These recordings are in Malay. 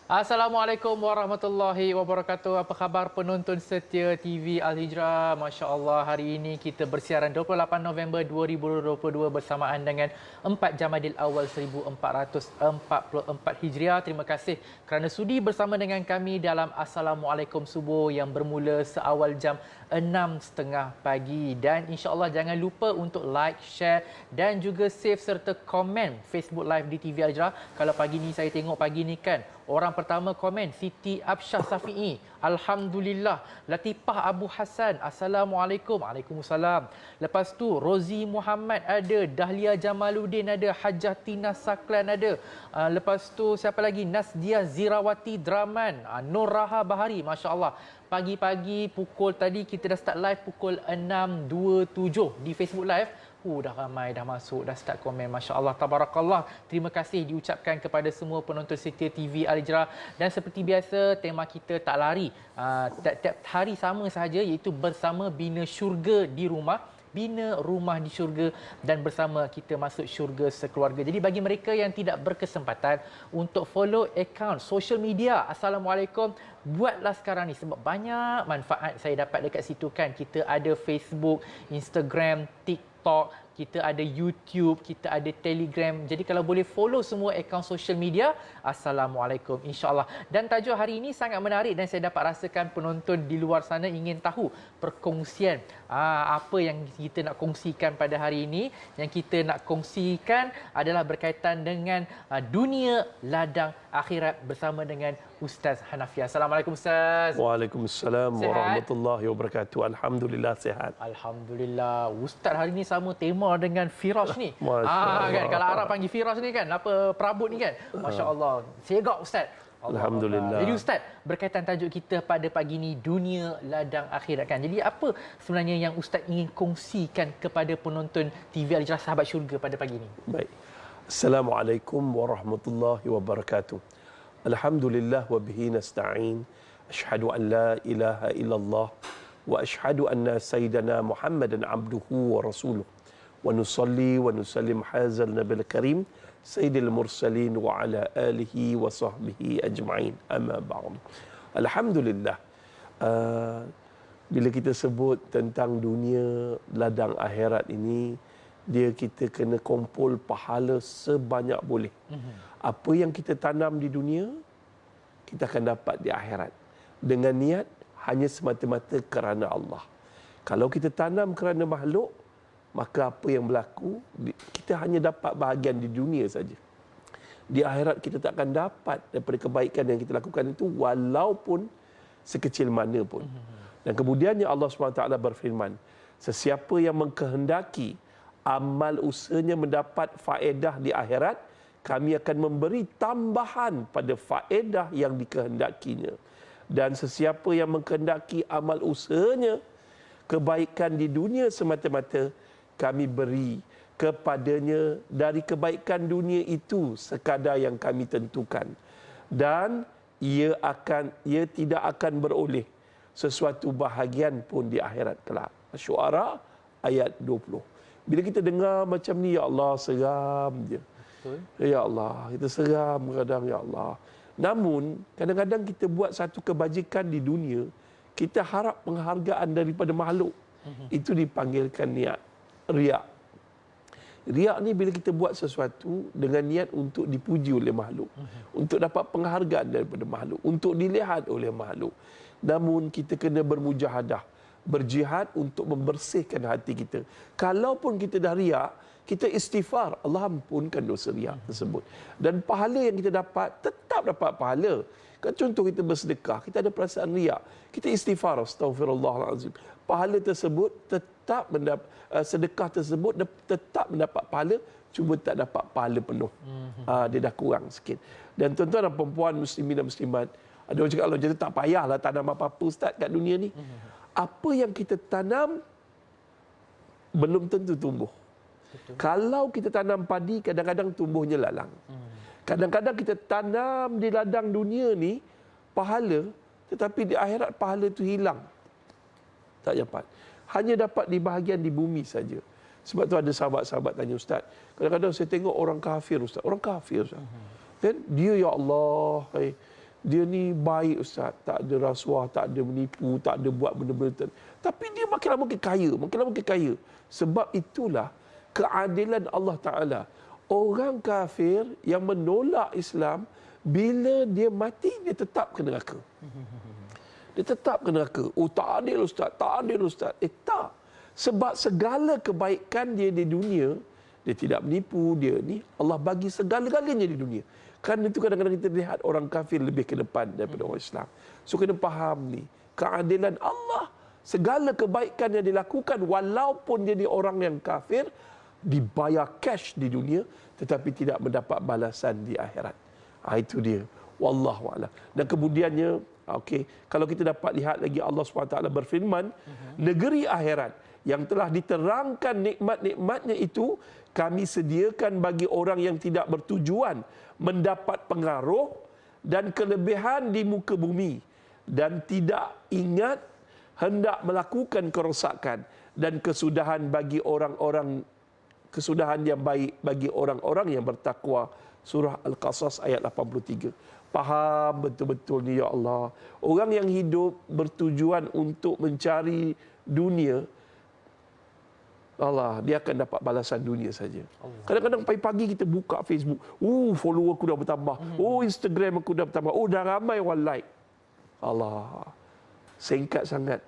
Assalamualaikum warahmatullahi wabarakatuh. Apa khabar penonton setia TV Al-Hijrah? Masya Allah, hari ini kita bersiaran 28 November 2022 bersamaan dengan 4 Jamadil Awal 1444 Hijriah. Terima kasih kerana sudi bersama dengan kami dalam Assalamualaikum Subuh yang bermula seawal jam 6.30 pagi. Dan insya-Allah jangan lupa untuk like, share dan juga save serta komen Facebook Live di TV Al-Hijrah. Kalau pagi ni saya tengok pagi ni kan, orang pertama komen Siti Absyah Safi'i, Alhamdulillah. Latifah Abu Hassan, Assalamualaikum. Waalaikumsalam. Lepas tu Rozi Muhammad ada, Dahlia Jamaluddin ada, Hajah Tina Saklan ada. Lepas tu siapa lagi? Nasdia Zirawati Draman, Nur Raha Bahari, masya-Allah. Pagi-pagi pukul tadi kita dah start live pukul 6.27 di Facebook Live. Dah ramai dah masuk, dah start komen. Masya Allah, tabarakallah. Terima kasih diucapkan kepada semua penonton setia TV Al-Hijrah. Dan seperti biasa, tema kita tak lari. Tiap hari sama sahaja, iaitu bersama bina syurga di rumah. Bina rumah di syurga dan bersama kita masuk syurga sekeluarga. Jadi bagi mereka yang tidak berkesempatan untuk follow akaun social media Assalamualaikum, buatlah sekarang ni sebab banyak manfaat saya dapat dekat situ kan. Kita ada Facebook, Instagram, TikTok, kita ada YouTube, kita ada Telegram. Jadi kalau boleh follow semua akaun social media, Assalamualaikum, insya-Allah. Dan tajuk hari ini sangat menarik dan saya dapat rasakan penonton di luar sana ingin tahu perkongsian. Apa yang kita nak kongsikan pada hari ini? Yang kita nak kongsikan adalah berkaitan dengan dunia ladang akhirat bersama dengan Ustaz Hanafiah. Assalamualaikum Ustaz. Waalaikumsalam warahmatullahi wabarakatuh. Alhamdulillah sihat. Alhamdulillah. Ustaz hari ini sama tema dengan Firash ni. Masya Kan kalau Arab panggil Firash ni kan, apa perabot ni kan. Masya-Allah. Segak Ustaz. Alhamdulillah. Jadi Ustaz, berkaitan tajuk kita pada pagi ni dunia ladang akhirat kan. Jadi apa sebenarnya yang Ustaz ingin kongsikan kepada penonton TV Al-Hijrah sahabat syurga pada pagi ni? Baik. Assalamualaikum warahmatullahi wabarakatuh. Alhamdulillah wa bihi nasta'in. Asyhadu an la ilaha illallah wa asyhadu anna sayyidana Muhammadan abduhu wa rasuluh. Wa nusalli wa nusallim hazal nabil karim sayyidil mursalin wa ala alihi wa sahbihi ajma'in. Amma ba'd. Alhamdulillah. Bila kita sebut tentang dunia ladang akhirat ini, dia kita kena kumpul pahala sebanyak boleh. Apa yang kita tanam di dunia, kita akan dapat di akhirat. Dengan niat hanya semata-mata kerana Allah. Kalau kita tanam kerana makhluk, maka apa yang berlaku, kita hanya dapat bahagian di dunia saja. Di akhirat kita tak akan dapat daripada kebaikan yang kita lakukan itu, walaupun sekecil mana pun. Dan kemudiannya Allah SWT berfirman, sesiapa yang mengkehendaki amal usahanya mendapat faedah di akhirat, kami akan memberi tambahan pada faedah yang dikehendakinya. Dan sesiapa yang mengkehendaki amal usahanya kebaikan di dunia semata-mata, kami beri kepadanya dari kebaikan dunia itu sekadar yang kami tentukan. Dan ia tidak akan beroleh sesuatu bahagian pun di akhirat kelak. Asy-Syu'ara ayat 20. Bila kita dengar macam ni, ya Allah, seram je. Betul. Ya Allah, kita seram kadang, ya Allah. Namun, kadang-kadang kita buat satu kebajikan di dunia, kita harap penghargaan daripada makhluk. Itu dipanggilkan niat. Riak. Riak ni bila kita buat sesuatu dengan niat untuk dipuji oleh makhluk. Untuk dapat penghargaan daripada makhluk. Untuk dilihat oleh makhluk. Namun, kita kena bermujahadah. Berjihad untuk membersihkan hati kita. Kalaupun kita dah riak, kita istighfar, Allah ampunkan dosa riak tersebut. Dan pahala yang kita dapat, tetap dapat pahala. Kan contoh kita bersedekah, kita ada perasaan riak. Kita istighfar, astaghfirullahalazim. Pahala tersebut tetap mendapat, sedekah tersebut tetap mendapat pahala, cuma tak dapat pahala penuh. Dia dah kurang sikit. Dan tuan-tuan dan perempuan muslimin dan muslimat, ada orang cakap, Allah jadi tak payahlah tanam apa-apa Ustaz kat dunia ni. Apa yang kita tanam belum tentu tumbuh. Betul. Kalau kita tanam padi, kadang-kadang tumbuhnya lalang. Kadang-kadang kita tanam di ladang dunia ni pahala, tetapi di akhirat pahala itu hilang. Tak dapat. Hanya dapat di bahagian di bumi saja. Sebab tu ada sahabat-sahabat tanya, Ustaz, kadang-kadang saya tengok orang kafir, Ustaz. Orang kafir, Ustaz. Kan dia, ya Allah, dia ni baik Ustaz, tak ada rasuah, tak ada menipu, tak ada buat benda-benda. Tapi dia makin lama makin kaya, makin lama makin kaya. Sebab itulah keadilan Allah Ta'ala. Orang kafir yang menolak Islam, bila dia mati, dia tetap ke neraka. Dia tetap ke neraka. Oh, tak adil Ustaz, tak adil Ustaz. Tak. Sebab segala kebaikan dia di dunia, dia tidak menipu, dia ni, Allah bagi segala-galanya di dunia. Kerana itu kadang-kadang kita lihat orang kafir lebih ke depan daripada orang Islam. So kena faham ni, keadilan Allah, segala kebaikan yang dilakukan walaupun dia ni orang yang kafir, dibayar cash di dunia tetapi tidak mendapat balasan di akhirat. Itu dia. Wallahu a'lam. Dan kemudiannya, kalau kita dapat lihat lagi Allah SWT berfirman, negeri akhirat yang telah diterangkan nikmat-nikmatnya itu, kami sediakan bagi orang yang tidak bertujuan mendapat pengaruh dan kelebihan di muka bumi dan tidak ingat hendak melakukan kerosakan, dan kesudahan bagi orang-orang, kesudahan yang baik bagi orang-orang yang bertakwa. Surah Al-Qasas ayat 83. Faham betul-betul ni ya Allah. Orang yang hidup bertujuan untuk mencari dunia, Allah, dia akan dapat balasan dunia saja. Kadang-kadang pagi-pagi kita buka Facebook, follower aku dah bertambah, Instagram aku dah bertambah, dah ramai orang like. Allah, singkat sangat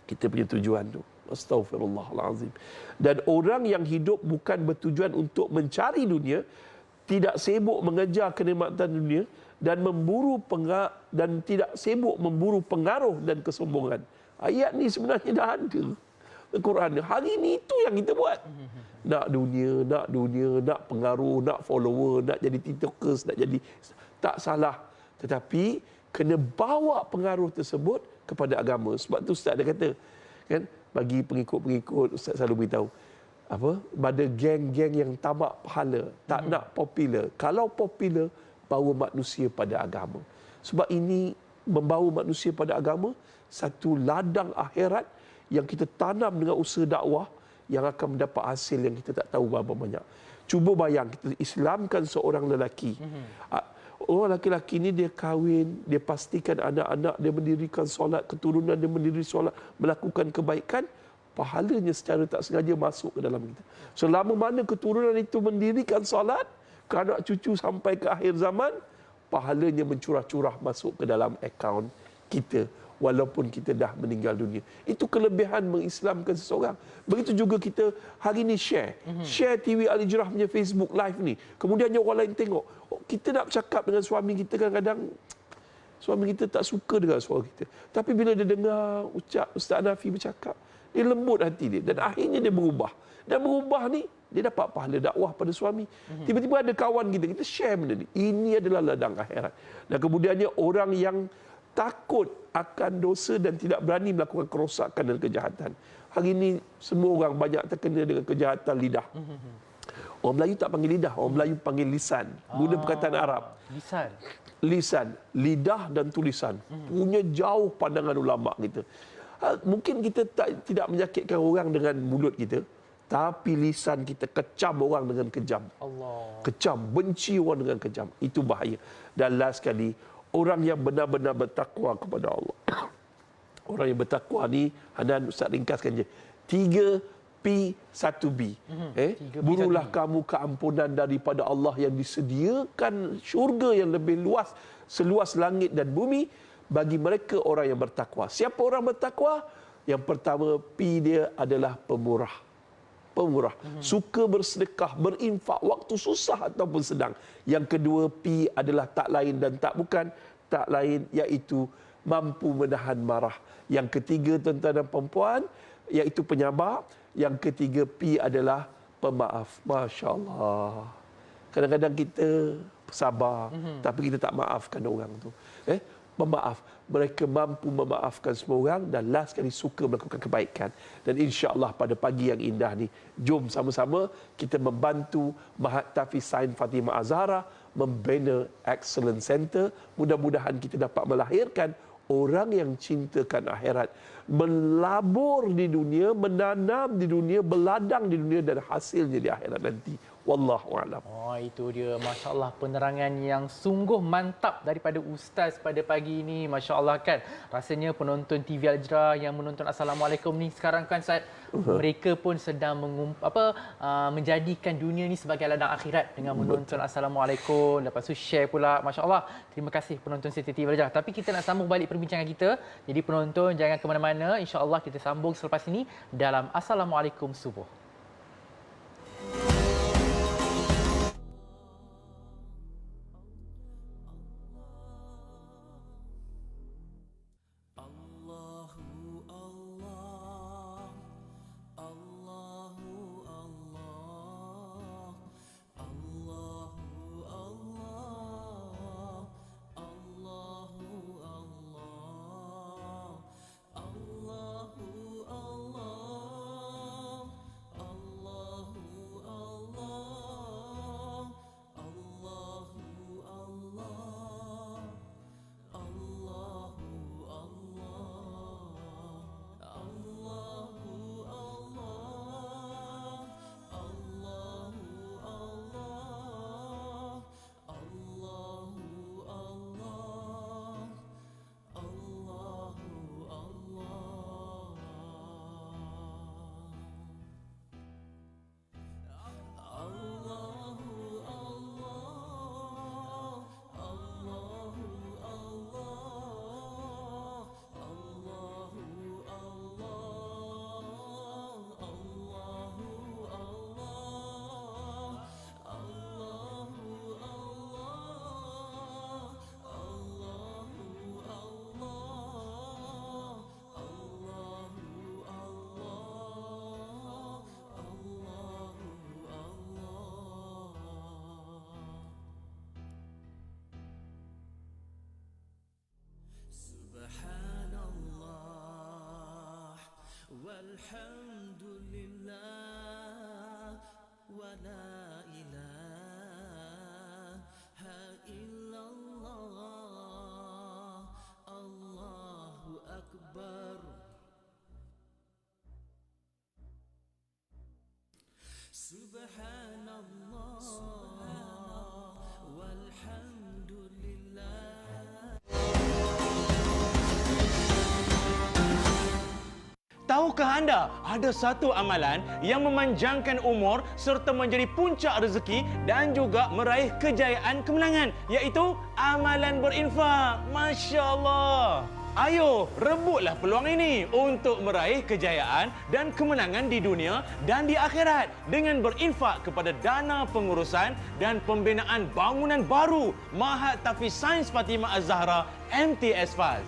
kita punya tujuan tu. Astaghfirullahalazim. Dan orang yang hidup bukan bertujuan untuk mencari dunia, tidak sibuk mengejar kenikmatan dunia dan tidak sibuk memburu pengaruh dan kesombongan. Ayat ni sebenarnya dah ada. Al-Quran hari ni itu yang kita buat. Nak dunia, nak pengaruh, nak follower, nak jadi tiktokers, nak jadi, tak salah. Tetapi kena bawa pengaruh tersebut kepada agama. Sebab tu Ustaz dia kata, kan, bagi pengikut-pengikut, Ustaz selalu beritahu, pada geng-geng yang tamak pahala, tak nak popular. Kalau popular, bawa manusia pada agama. Sebab ini membawa manusia pada agama, satu ladang akhirat yang kita tanam dengan usaha dakwah, yang akan mendapat hasil yang kita tak tahu berapa banyak. Cuba bayang, kita Islamkan seorang lelaki. Orang lelaki ni dia kahwin, dia pastikan anak-anak dia mendirikan solat, keturunan dia mendiri solat, melakukan kebaikan, pahalanya secara tak sengaja masuk ke dalam kita. Selama mana keturunan itu mendirikan solat, ke anak cucu sampai ke akhir zaman, pahalanya mencurah-curah masuk ke dalam akaun kita, walaupun kita dah meninggal dunia. Itu kelebihan mengislamkan seseorang. Begitu juga kita hari ni share TV Al-Hijrah punya Facebook live ni. Kemudiannya orang lain tengok. Kita nak bercakap dengan suami kita, kadang-kadang suami kita tak suka dengan suara kita. Tapi bila dia dengar Ustaz Hanafi bercakap, dia lembut hati dia dan akhirnya dia berubah. Dan berubah ni, dia dapat pahala dakwah pada suami. Tiba-tiba ada kawan kita share benda ni. Ini adalah ladang akhirat. Dan kemudiannya orang yang takut akan dosa dan tidak berani melakukan kerosakan dan kejahatan. Hari ini semua orang banyak terkena dengan kejahatan lidah. Orang Melayu tak panggil lidah, orang Melayu panggil lisan. Guna perkataan Arab. Lisan, lidah dan tulisan. Punya jauh pandangan ulama kita. Mungkin kita tidak menyakitkan orang dengan mulut kita, tapi lisan kita kecam orang dengan kejam. Kecam, benci orang dengan kejam. Itu bahaya. Dan last sekali, orang yang benar-benar bertakwa kepada Allah. Orang yang bertakwa ni, Hanan Ustaz ringkaskan je. 3P, 1B. Burulah kamu keampunan daripada Allah yang disediakan syurga yang lebih luas, seluas langit dan bumi, bagi mereka orang yang bertakwa. Siapa orang bertakwa? Yang pertama, P dia adalah pemurah. Pemurah. Suka bersedekah, berinfak waktu susah ataupun sedang. Yang kedua, P adalah tak lain dan tak bukan. Tak lain iaitu mampu menahan marah. Yang ketiga, tuan-tuan dan puan-puan, iaitu penyabar. Yang ketiga, P adalah pemaaf. Masya Allah. Kadang-kadang kita sabar, tapi kita tak maafkan orang tu. Pemaaf. Mereka mampu memaafkan semua orang dan last sekali suka melakukan kebaikan. Dan insya-Allah pada pagi yang indah ni, jom sama-sama kita membantu Mahat Tafiz Sain Fatimah Azhara membina Excellence Center. Mudah-mudahan kita dapat melahirkan orang yang cintakan akhirat, melabur di dunia, menanam di dunia, berladang di dunia dan hasilnya di akhirat nanti. Wallahu a'lam. Oh, itu dia. Masya Allah, penerangan yang sungguh mantap daripada Ustaz pada pagi ini. Masya Allah kan. Rasanya penonton TV Al-Jra yang menonton Assalamualaikum ni sekarang kan, Ustaz, mereka pun sedang menjadikan dunia ni sebagai ladang akhirat dengan menonton Assalamualaikum. Lepas tu share pula. Masya Allah. Terima kasih penonton Setia TV Al-Jra. Tapi kita nak sambung balik perbincangan kita. Jadi penonton jangan ke mana-mana. Insya Allah kita sambung selepas ini dalam Assalamualaikum Subuh. والحمد لله ولا إله إلا الله الله أكبر سبحان الله والحمد لله. Tahukah anda ada satu amalan yang memanjangkan umur serta menjadi puncak rezeki dan juga meraih kejayaan kemenangan, iaitu amalan berinfak. Masya Allah. Ayo, rebutlah peluang ini untuk meraih kejayaan dan kemenangan di dunia dan di akhirat dengan berinfak kepada dana pengurusan dan pembinaan bangunan baru Mahat Tahfiz Sains Fatimah Az-Zahra MTS FAS.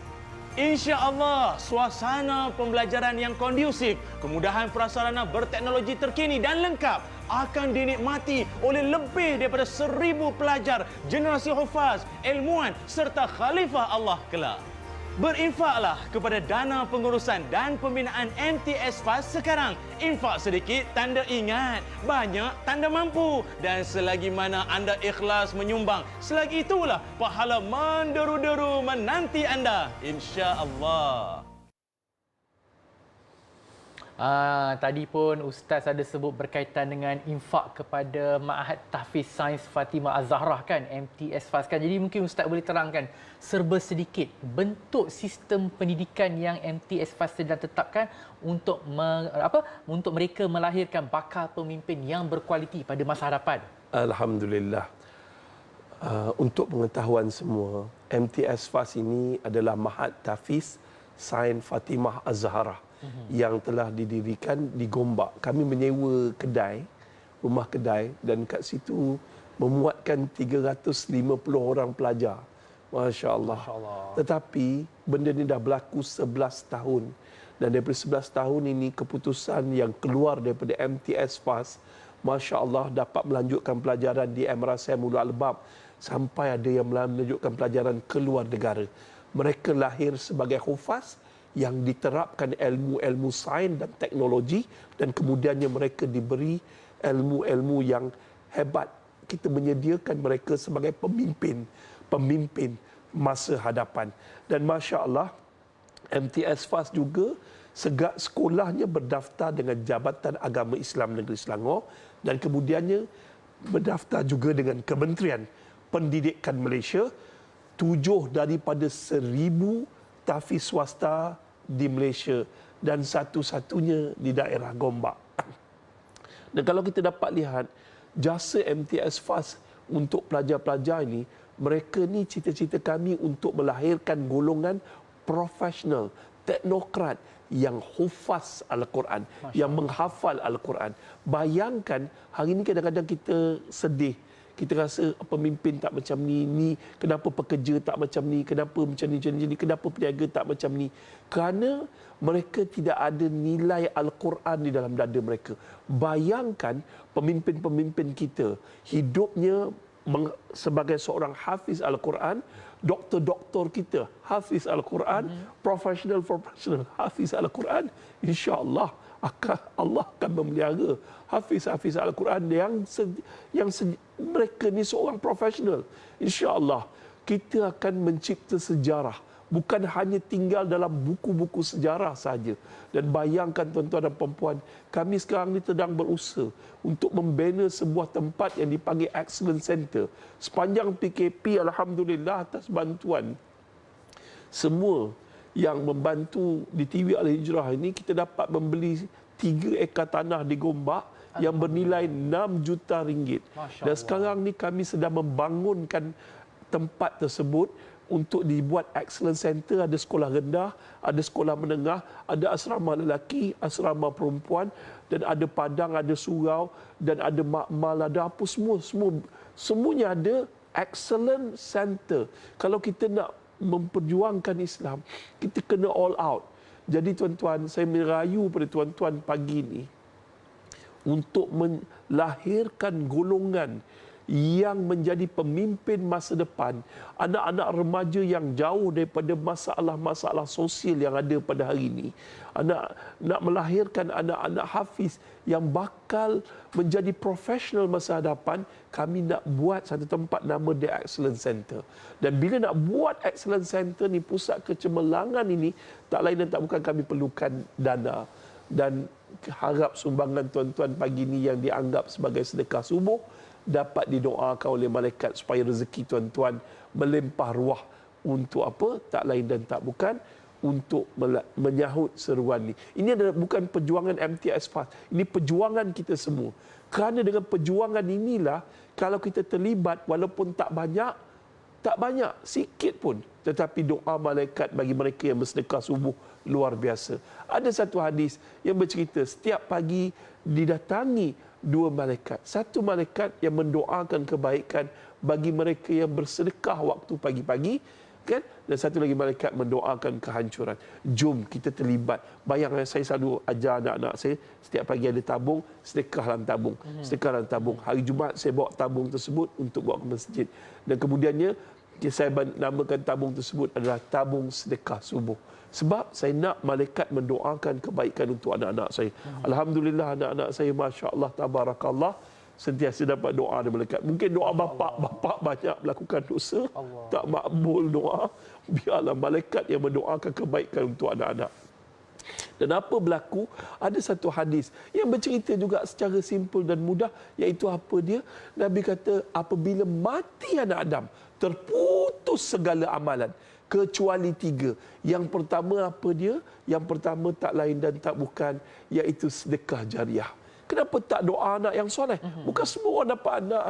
InsyaAllah, suasana pembelajaran yang kondusif, kemudahan prasarana berteknologi terkini dan lengkap akan dinikmati oleh lebih daripada 1,000 pelajar generasi hufaz, ilmuwan serta khalifah Allah kelak. Berinfaklah kepada dana pengurusan dan pembinaan MTS FAS sekarang. Infak sedikit tanda ingat, banyak tanda mampu. Dan selagi mana anda ikhlas menyumbang, selagi itulah pahala menderu-deru menanti anda, insya-Allah. Tadi pun Ustaz ada sebut berkaitan dengan infak kepada Mahat Tahfiz Sains Fatimah Az-Zahra kan, MTS FAS kan. Jadi mungkin Ustaz boleh terangkan serba sedikit bentuk sistem pendidikan yang MTS FAS sedang tetapkan untuk untuk mereka melahirkan bakal pemimpin yang berkualiti pada masa hadapan. Alhamdulillah. Untuk pengetahuan semua, MTS FAS ini adalah Mahat Tahfiz Sains Fatimah Az-Zahra yang telah didirikan di Gombak. Kami menyewa kedai, rumah kedai, dan kat situ memuatkan 350 orang pelajar. Masya Allah. Tetapi benda ni dah berlaku 11 tahun. Dan daripada 11 tahun ini, keputusan yang keluar daripada MTS FAS, Masya Allah, dapat melanjutkan pelajaran di Madrasah Ulul Albab sampai ada yang melanjutkan pelajaran ke luar negara. Mereka lahir sebagai hufaz yang diterapkan ilmu-ilmu sains dan teknologi, dan kemudiannya mereka diberi ilmu-ilmu yang hebat. Kita menyediakan mereka sebagai pemimpin masa hadapan. Dan Masya Allah, MTS FAS juga segak sekolahnya berdaftar dengan Jabatan Agama Islam Negeri Selangor, dan kemudiannya berdaftar juga dengan Kementerian Pendidikan Malaysia. 7 daripada 1,000 tahfiz swasta di Malaysia dan satu-satunya di daerah Gombak. Dan kalau kita dapat lihat jasa MTS FAST untuk pelajar-pelajar ini, mereka ni cita-cita kami untuk melahirkan golongan profesional, teknokrat yang hufaz Al-Quran, yang menghafal Al-Quran. Bayangkan hari ini kadang-kadang kita sedih. Kita rasa pemimpin tak macam ni kenapa pekerja tak macam ni, kenapa macam ni, kenapa peniaga tak macam ni. Kerana mereka tidak ada nilai Al-Quran di dalam dada mereka. Bayangkan pemimpin-pemimpin kita hidupnya sebagai seorang hafiz Al-Quran, doktor-doktor kita hafiz Al-Quran, profesional hafiz Al-Quran, insya-Allah Allah akan memelihara hafiz-hafiz Al-Quran yang mereka ni seorang profesional. InsyaAllah kita akan mencipta sejarah, bukan hanya tinggal dalam buku-buku sejarah saja. Dan bayangkan tuan-tuan dan puan-puan, kami sekarang ni sedang berusaha untuk membina sebuah tempat yang dipanggil Excellence Center. Sepanjang PKP, alhamdulillah atas bantuan semua yang membantu di TV Al-Hijrah ini, kita dapat membeli 3 ekar tanah di Gombak yang bernilai 6 juta ringgit. Dan sekarang ni kami sedang membangunkan tempat tersebut untuk dibuat Excellence Center. Ada sekolah rendah, ada sekolah menengah, ada asrama lelaki, asrama perempuan, dan ada padang, ada surau, dan ada makmal, ada apa semuanya ada Excellence Center. Kalau kita nak memperjuangkan Islam, kita kena all out. Jadi tuan-tuan, saya merayu pada tuan-tuan pagi ini untuk melahirkan golongan yang menjadi pemimpin masa depan, anak-anak remaja yang jauh daripada masalah-masalah sosial yang ada pada hari ini. Nak melahirkan anak-anak hafiz yang bakal menjadi profesional masa hadapan. Kami nak buat satu tempat nama The Excellence Center. Dan bila nak buat Excellence Center ni, pusat kecemerlangan ini, tak lain dan tak bukan kami perlukan dana. Dan harap sumbangan tuan-tuan pagi ini yang dianggap sebagai sedekah subuh dapat didoakan oleh malaikat supaya rezeki tuan-tuan melimpah ruah untuk apa? Tak lain dan tak bukan untuk menyahut seruan ini. Ini adalah bukan perjuangan MTS FAST. Ini perjuangan kita semua. Kerana dengan perjuangan inilah, kalau kita terlibat walaupun tak banyak, sikit pun, tetapi doa malaikat bagi mereka yang bersedekah subuh luar biasa. Ada satu hadis yang bercerita setiap pagi didatangi 2 malaikat. Satu malaikat yang mendoakan kebaikan bagi mereka yang bersedekah waktu pagi-pagi, kan? Dan satu lagi malaikat mendoakan kehancuran. Jom kita terlibat. Bayangkan, saya selalu ajar anak-anak saya, setiap pagi ada tabung, sedekah dalam tabung. Sedekah dalam tabung. Hari Jumaat saya bawa tabung tersebut untuk bawa ke masjid. Dan kemudiannya saya namakan tabung tersebut adalah tabung sedekah subuh. Sebab saya nak malaikat mendoakan kebaikan untuk anak-anak saya. Alhamdulillah anak-anak saya, Masya Allah, Tabarakallah, sentiasa dapat doa dari malaikat. Mungkin doa bapa banyak melakukan dosa, tak makbul doa. Biarlah malaikat yang mendoakan kebaikan untuk anak-anak. Dan apa berlaku? Ada satu hadis yang bercerita juga secara simpel dan mudah, iaitu apa dia? Nabi kata, apabila mati anak Adam, terputus segala amalan kecuali 3. Yang pertama apa dia? Yang pertama tak lain dan tak bukan, iaitu sedekah jariah. Kenapa tak doa anak yang soleh? Bukan semua orang dapat anak,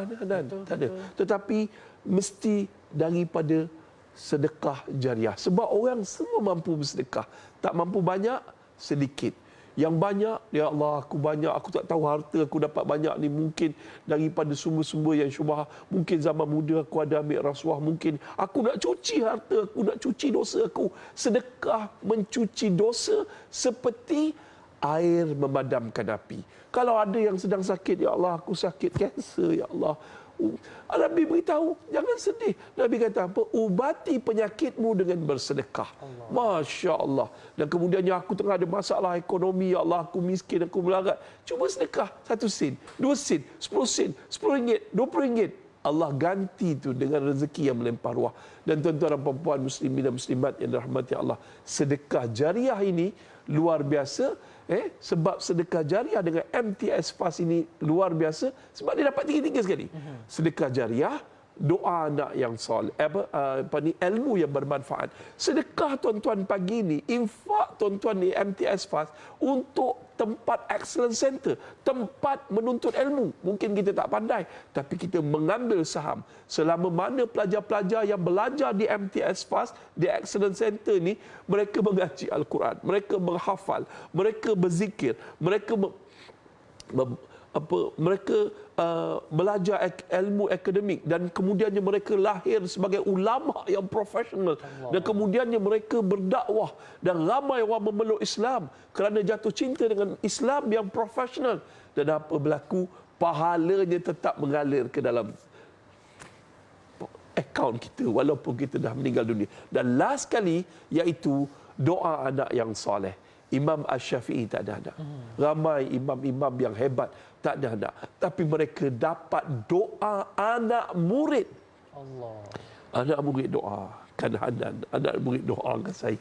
tak ada. Tetapi mesti daripada sedekah jariah. Sebab orang semua mampu bersedekah. Tak mampu banyak, sedikit. Yang banyak, ya Allah, aku banyak, aku tak tahu harta aku dapat banyak ni, mungkin daripada sumber-sumber yang syubhah. Mungkin zaman muda aku ada ambil rasuah, mungkin aku nak cuci harta, aku nak cuci dosa aku. Sedekah mencuci dosa seperti air memadamkan api. Kalau ada yang sedang sakit, ya Allah, aku sakit kanser, ya Allah. Nabi beritahu, jangan sedih. Nabi kata apa? Ubati penyakitmu dengan bersedekah. Masya Allah. Dan kemudiannya aku tengah ada masalah ekonomi, ya Allah, aku miskin, aku melarat. Cuba sedekah 1 sen, 2 sen, 10 sen, 10 ringgit, 20 ringgit. Allah ganti itu dengan rezeki yang melimpah ruah. Dan tuan-tuan dan puan-puan muslimin dan muslimat yang dirahmati Allah, sedekah jariah ini luar biasa. Sebab sedekah jariah dengan MTS Fast ini luar biasa sebab dia dapat tiga-tiga sekali. Sedekah jariah, doa anak yang soleh, ilmu yang bermanfaat. Sedekah tuan-tuan pagi ni, infak tuan-tuan di MTS Fast untuk tempat excellence center, tempat menuntut ilmu. Mungkin kita tak pandai, tapi kita mengambil saham. Selama mana pelajar-pelajar yang belajar di MTS Fast, di excellence center ni, mereka mengaji Al-Quran, mereka menghafal, mereka berzikir, mereka belajar ilmu akademik dan kemudiannya mereka lahir sebagai ulama yang profesional dan kemudiannya mereka berdakwah dan ramai orang memeluk Islam kerana jatuh cinta dengan Islam yang profesional. Dan apa berlaku? Pahalanya tetap mengalir ke dalam akaun kita walaupun kita dah meninggal dunia. Dan last kali iaitu doa anak yang soleh. Imam Asy-Syafi'i tak ada anak. Ramai imam-imam yang hebat tak ada anak. Tapi mereka dapat doa anak murid. Allah. Anak murid doakan Hanan. Anak murid doakan saya.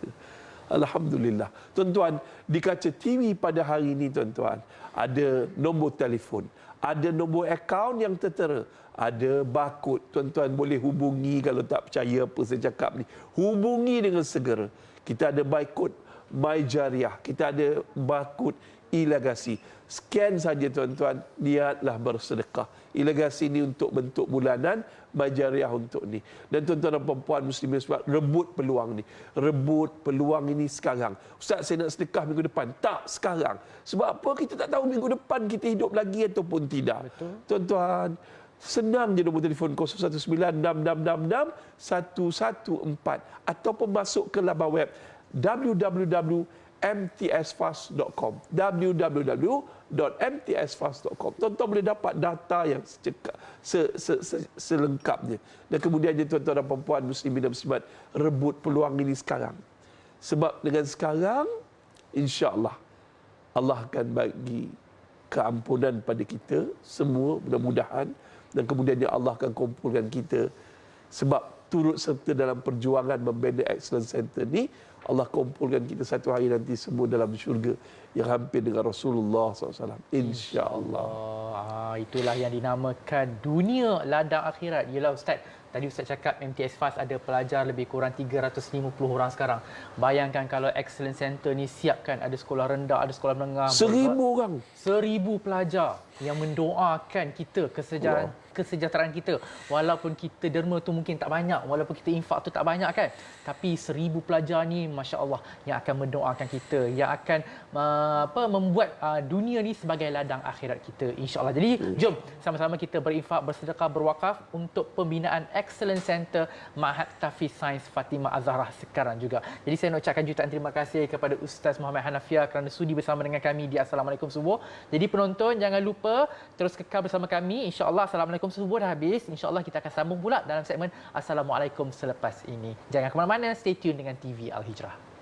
Alhamdulillah. Tuan-tuan, di kaca TV pada hari ini tuan-tuan, ada nombor telefon. Ada nombor akaun yang tertera. Ada barcode. Tuan-tuan boleh hubungi kalau tak percaya apa saya cakap ni. Hubungi dengan segera. Kita ada barcode My Jariah. Kita ada barcode e-legasi. Scan saja tuan-tuan, niatlah bersedekah. E-legasi ni untuk bentuk bulanan, My Jariah untuk ni. Dan tuan-tuan dan perempuan muslimin sebab rebut peluang ni. Rebut peluang ini sekarang. Ustaz, saya nak sedekah minggu depan. Tak, sekarang. Sebab apa? Kita tak tahu minggu depan kita hidup lagi ataupun tidak. Betul. Tuan-tuan, senang je nombor telefon 0196661114 ataupun masuk ke laman web www.mtsfast.com www.mtsfast.com. Tuan-tuan boleh dapat data yang selengkapnya. Dan kemudiannya tuan-tuan dan perempuan muslimin dan muslimat, rebut peluang ini sekarang. Sebab dengan sekarang, insya-Allah Allah akan bagi keampunan pada kita semua mudah-mudahan, dan kemudiannya Allah akan kumpulkan kita sebab turut serta dalam perjuangan membina Excellence Center ni. Allah kumpulkan kita satu hari nanti semua dalam syurga yang hampir dengan Rasulullah SAW. InsyaAllah. Itulah yang dinamakan dunia ladang akhirat. Yelah Ustaz, tadi Ustaz cakap MTS Fast ada pelajar lebih kurang 350 orang sekarang. Bayangkan kalau Excellence Center ni siapkan, ada sekolah rendah, ada sekolah menengah. 1,000 orang. 1,000 pelajar yang mendoakan kita kesejahteraan kita. Walaupun kita derma tu mungkin tak banyak, walaupun kita infak tu tak banyak kan, tapi 1,000 pelajar ni masya-Allah yang akan mendoakan kita, yang akan membuat dunia ni sebagai ladang akhirat kita insya-Allah. Jadi jom sama-sama kita berinfak, bersedekah, berwakaf untuk pembinaan Excellence Center Ma'had Tahfiz Sains Fatimah Az-Zahrah sekarang juga. Jadi saya nak ucapkan jutaan terima kasih kepada Ustaz Muhammad Hanafiah kerana sudi bersama dengan kami di Assalamualaikum Subuh. Jadi penonton jangan lupa terus kekal bersama kami insya-Allah. Assalamualaikum Subuh dah habis. InsyaAllah kita akan sambung pula dalam segmen Assalamualaikum selepas ini. Jangan ke mana-mana, stay tune dengan TV Al-Hijrah.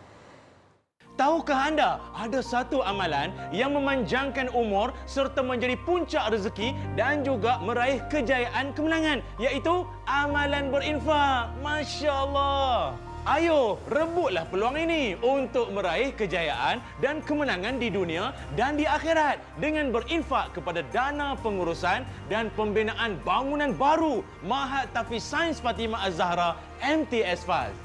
Tahukah anda ada satu amalan yang memanjangkan umur serta menjadi puncak rezeki dan juga meraih kejayaan kemenangan, iaitu amalan berinfak. Masya Allah. Ayo, rebutlah peluang ini untuk meraih kejayaan dan kemenangan di dunia dan di akhirat dengan berinfak kepada dana pengurusan dan pembinaan bangunan baru Ma'had Tahfiz Sains Fatimah Az-Zahrah MTS Fast.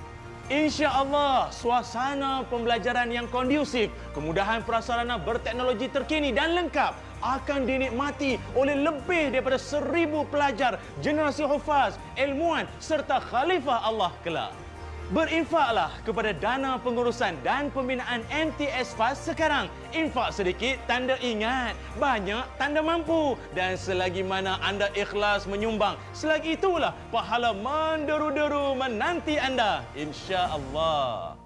InsyaAllah, suasana pembelajaran yang kondusif, kemudahan prasarana berteknologi terkini dan lengkap akan dinikmati oleh lebih daripada 1,000 pelajar generasi hufaz, ilmuwan serta khalifah Allah kelak. Berinfaklah kepada dana pengurusan dan pembinaan MTS Fast sekarang. Infak sedikit tanda ingat, banyak tanda mampu. Dan selagi mana anda ikhlas menyumbang, selagi itulah pahala menderu-deru menanti anda. InsyaAllah.